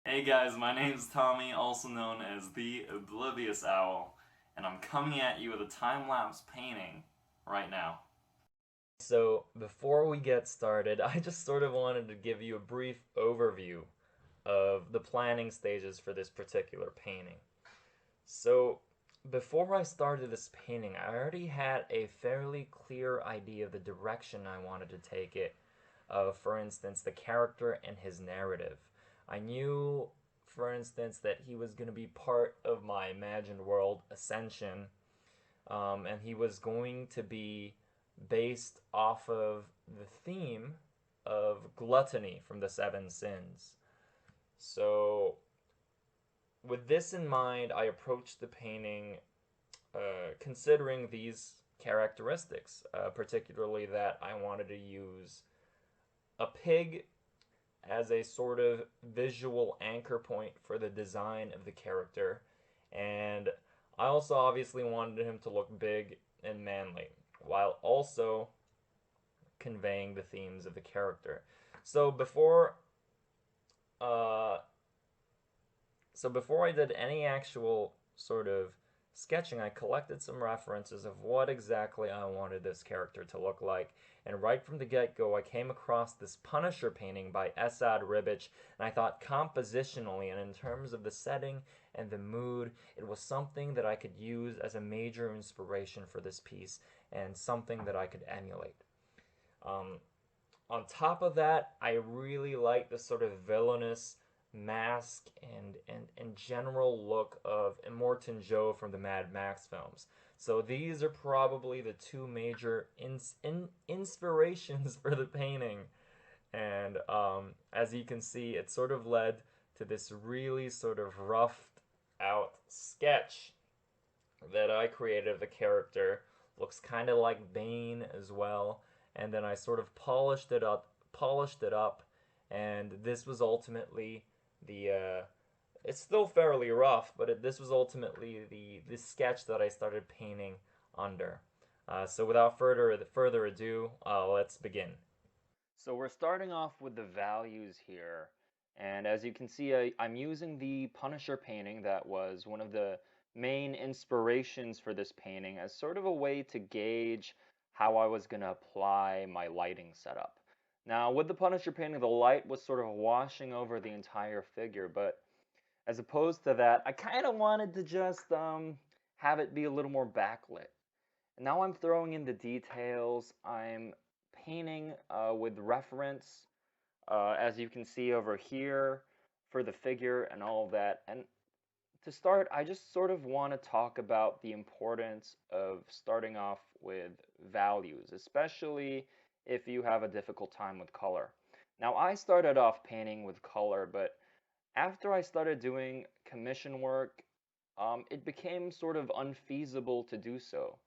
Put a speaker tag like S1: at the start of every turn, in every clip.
S1: Hey guys, my name's Tommy, also known as the Oblivious Owl, and I'm coming at you with a time-lapse painting right now. So, before we get started, I just sort of wanted to give you a brief overview of the planning stages for this particular painting. So, before I started this painting, I already had a fairly clear idea of the direction I wanted to take it. For instance, the character and his narrative. I knew, for instance, that he was going to be part of my imagined world, Ascension, and he was going to be based off of the theme of gluttony from the Seven Sins. So, with this in mind, I approached the painting considering these characteristics, particularly that I wanted to use a pig as a sort of visual anchor point for the design of the character. And I also obviously wanted him to look big and manly, while also conveying the themes of the character. So before uh, before I did any actual sort of sketching, I collected some references of what exactly I wanted this character to look like. And right from the get-go, I came across this Punisher painting by Esad Ribic, and I thought compositionally and in terms of the setting and the mood, it was something that I could use as a major inspiration for this piece and something that I could emulate. Um, on top of that, I really like the sort of villainous mask and general look of Immortan Joe from the Mad Max films. So these are probably the two major inspirations for the painting. And as you can see, it sort of led to this really sort of roughed out sketch that I created of the character. Looks kind of like Bane as well, and then I sort of polished it up, and this was ultimately the. It's still fairly rough, but this was ultimately the sketch that I started painting under. So without further ado, let's begin. So we're starting off with the values here. And as you can see, I'm using the Punisher painting that was one of the main inspirations for this painting as sort of a way to gauge how I was going to apply my lighting setup. Now, with the Punisher painting, the light was sort of washing over the entire figure, but as opposed to that, I kind of wanted to just have it be a little more backlit. Now I'm throwing in the details. I'm painting with reference, as you can see over here, for the figure and all of that. And to start, I just sort of want to talk about the importance of starting off with values, especially if you have a difficult time with color. Now, I started off painting with color, but after I started doing commission work, it became sort of unfeasible to do so.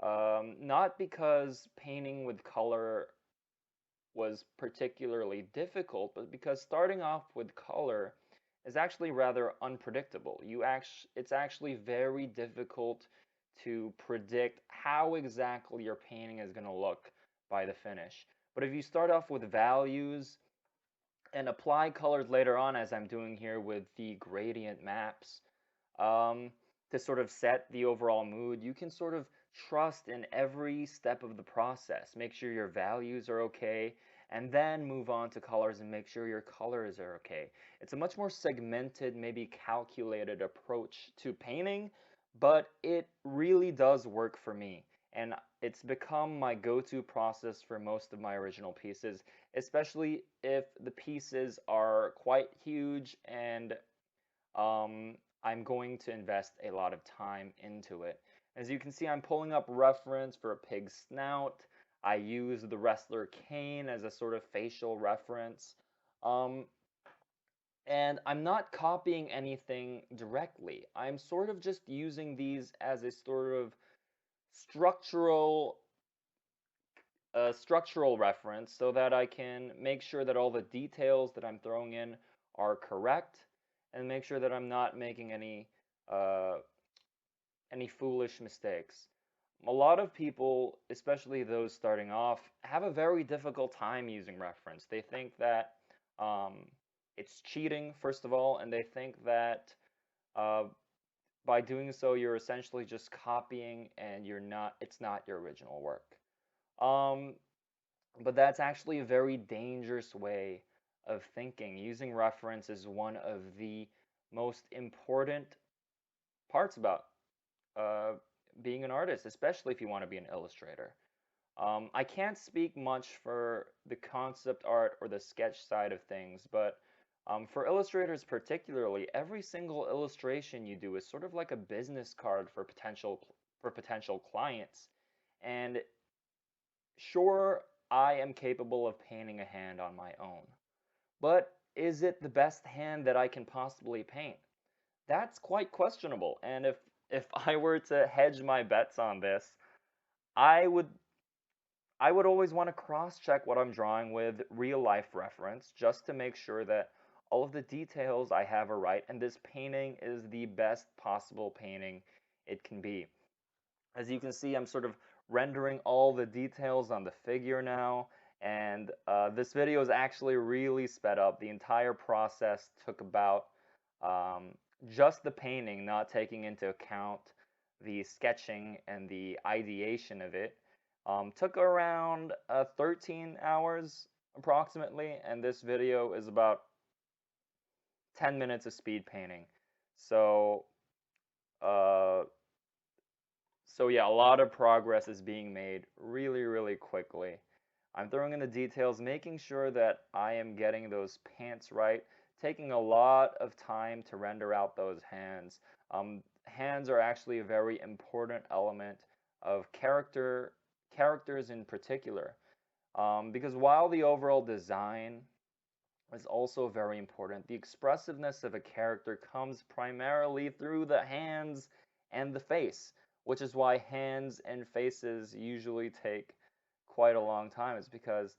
S1: Not because painting with color was particularly difficult, but because starting off with color is actually rather unpredictable. It's actually very difficult to predict how exactly your painting is going to look by the finish. But if you start off with values and apply colors later on, as I'm doing here with the gradient maps, um, to sort of set the overall mood, you can sort of trust in every step of the process. Make sure your values are okay, and then move on to colors and make sure your colors are okay. It's a much more segmented, maybe calculated approach to painting, but it really does work for me. And it's become my go-to process for most of my original pieces, especially if the pieces are quite huge and um, I'm going to invest a lot of time into it. As you can see, I'm pulling up reference for a pig's snout. I use the wrestler cane as a sort of facial reference. Um, and I'm not copying anything directly. I'm sort of just using these as a sort of structural structural reference so that I can make sure that all the details that I'm throwing in are correct and make sure that I'm not making uh, any foolish mistakes. A lot of people, especially those starting off, have a very difficult time using reference. They think that um,
S2: it's cheating, first of all, and they think that uh, by doing so, you're essentially just copying and it's not your original work. Um, but that's actually a very dangerous way of thinking. Using reference is one of the most important parts about uh, being an artist, especially if you want to be an illustrator. I can't speak much for the concept art or the sketch side of things, but for illustrators particularly, every single illustration you do is sort of like a business card for potential clients. And sure, I am capable of painting a hand on my own, but is it the best hand that I can possibly paint? That's quite questionable. And if I were to hedge my bets on this, I would I would always want to cross-check what I'm drawing with real-life reference just to make sure that all of the details I have are right and this painting is the best possible painting it can be. As you can see, I'm sort of rendering all the details on the figure now, and this video is actually really sped up. The entire process took about um, just the painting, not taking into account the sketching and the ideation of it. Took around 13 hours approximately, and this video is about 10 minutes of speed painting. So, uh, so yeah, a lot of progress is being made really, really quickly. I'm throwing in the details, making sure that I am getting those pants right, taking a lot of time to render out those hands. Hands are actually a very important element of characters in particular, because while the overall design is also very important. The expressiveness of a character comes primarily through the hands and the face, which is why hands and faces usually take quite a long time. It's because,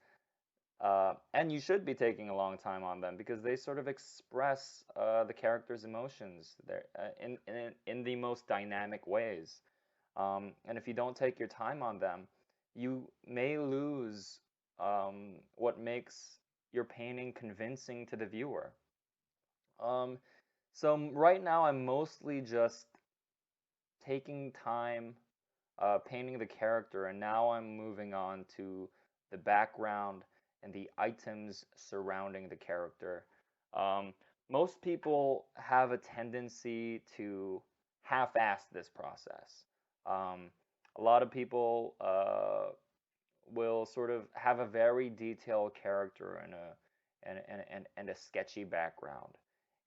S2: and you should be taking a long time on them because they sort of express the character's emotions there in the most dynamic ways. And if you don't take your time on them, you may lose what makes your painting convincing to the viewer. Um, so right now I'm mostly just taking time painting the character, and now I'm moving on to the background and the items surrounding the character. Um, Most people have a tendency to half-ass this process. Um, a lot of people will sort of have a very detailed character and a sketchy background.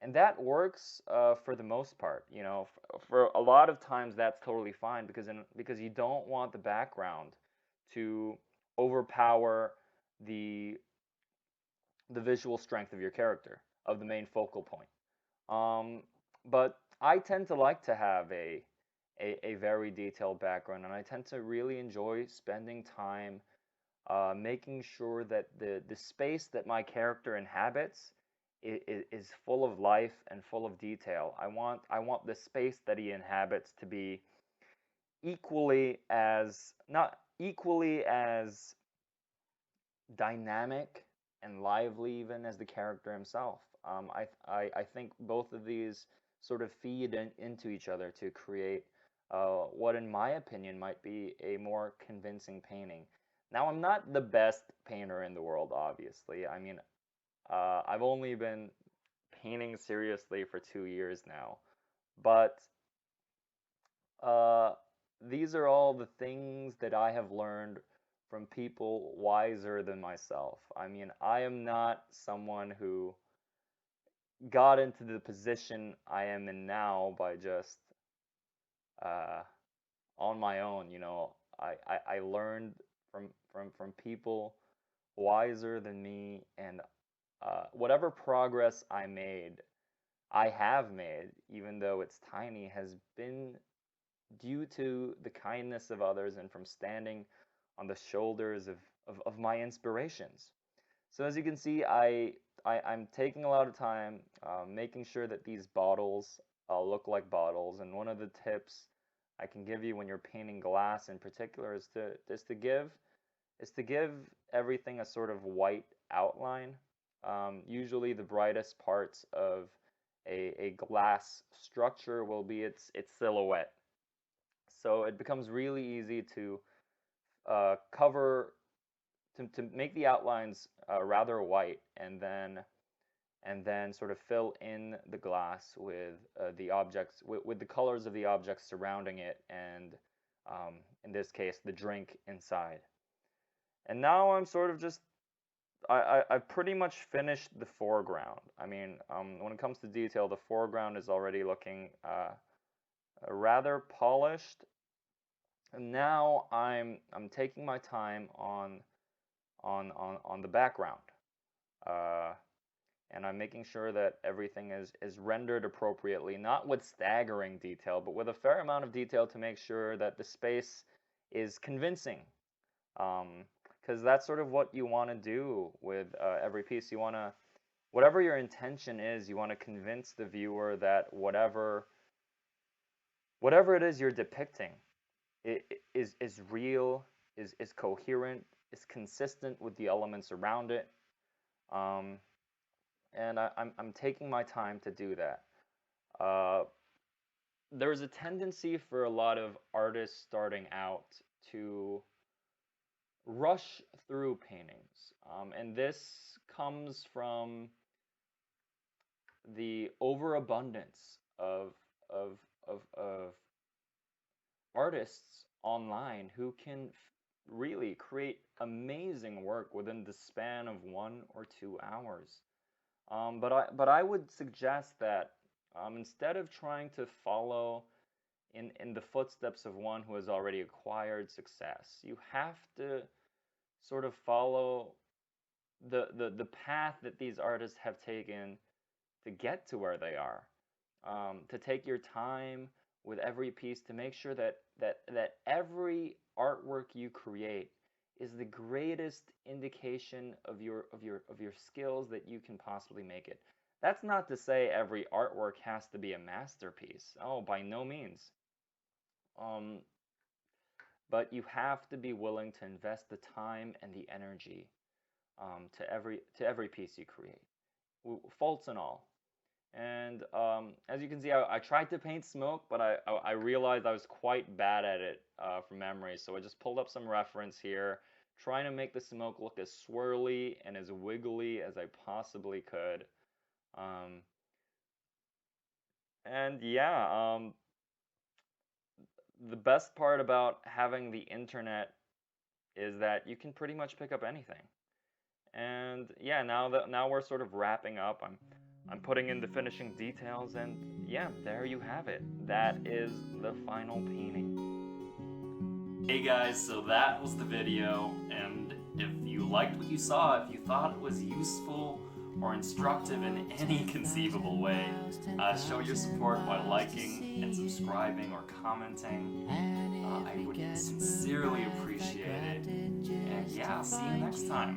S2: And that works for the most part. You know, for a lot of times that's totally fine because you don't want the background to overpower the the visual strength of your character, of the main focal point. Um, but I tend to like to have a very detailed background, and I tend to really enjoy spending time making sure that the space that my character inhabits is full of life and full of detail. I want the space that he inhabits to be equally as not equally as dynamic and lively even as the character himself. I think both of these sort of feed into each other to create what, in my opinion, might be a more convincing painting. Now, I'm not the best painter in the world, obviously. I mean, I've only been painting seriously for 2 years now, but uh, these are all the things that I have learned from people wiser than myself. I mean, I am not someone who got into the position I am in now by just uh, on my own. You know, I learned from people wiser than me, and whatever progress I have made, even though it's tiny, has been due to the kindness of others and from standing on the shoulders of my inspirations. So as you can see, I'm taking a lot of time making sure that these bottles look like bottles. And one of the tips I can give you when you're painting glass in particular is to give everything a sort of white outline. Usually the brightest parts of a glass structure will be its silhouette. So it becomes really easy to cover to make the outlines rather white, and then sort of fill in the glass with the objects with the colors of the objects surrounding it, and in this case the drink inside. And now I'm sort of just I've pretty much finished the foreground. I mean, when it comes to detail, the foreground is already looking rather polished. And now I'm taking my time on the background, uh, and I'm making sure that everything is rendered appropriately, not with staggering detail, but with a fair amount of detail to make sure that the space is convincing. Because that's sort of what you want to do with every piece. You want to, whatever your intention is, you want to convince the viewer that whatever it is you're depicting is real, is coherent, is consistent with the elements around it. Um, and I'm taking my time to do that. Uh, there's a tendency for a lot of artists starting out to rush through paintings, and this comes from the overabundance of of artists online who can really create amazing work within the span of 1 or 2 hours. But I would suggest that instead of trying to follow in the footsteps of one who has already acquired success, you have to sort of follow the path that these artists have taken to get to where they are. To take your time with every piece to make sure that every artwork you create is the greatest indication of your skills that you can possibly make it. That's not to say every artwork has to be a masterpiece. Oh, by no means. Um, but you have to be willing to invest the time and the energy to every piece you create, faults and all. And as you can see, I tried to paint smoke, but I realized I was quite bad at it from memory. So I just pulled up some reference here, trying to make the smoke look as swirly and as wiggly as I possibly could. Um, and yeah, the best part about having the internet is that you can pretty much pick up anything. And yeah, now we're sort of wrapping up. I'm putting in the finishing details, and yeah, there you have it. That is the final painting.
S1: Hey guys, so that was the video, and if you liked what you saw, if you thought it was useful or instructive in any conceivable way, show your support by liking and subscribing or commenting. I would sincerely appreciate it. And yeah, I'll see you next time.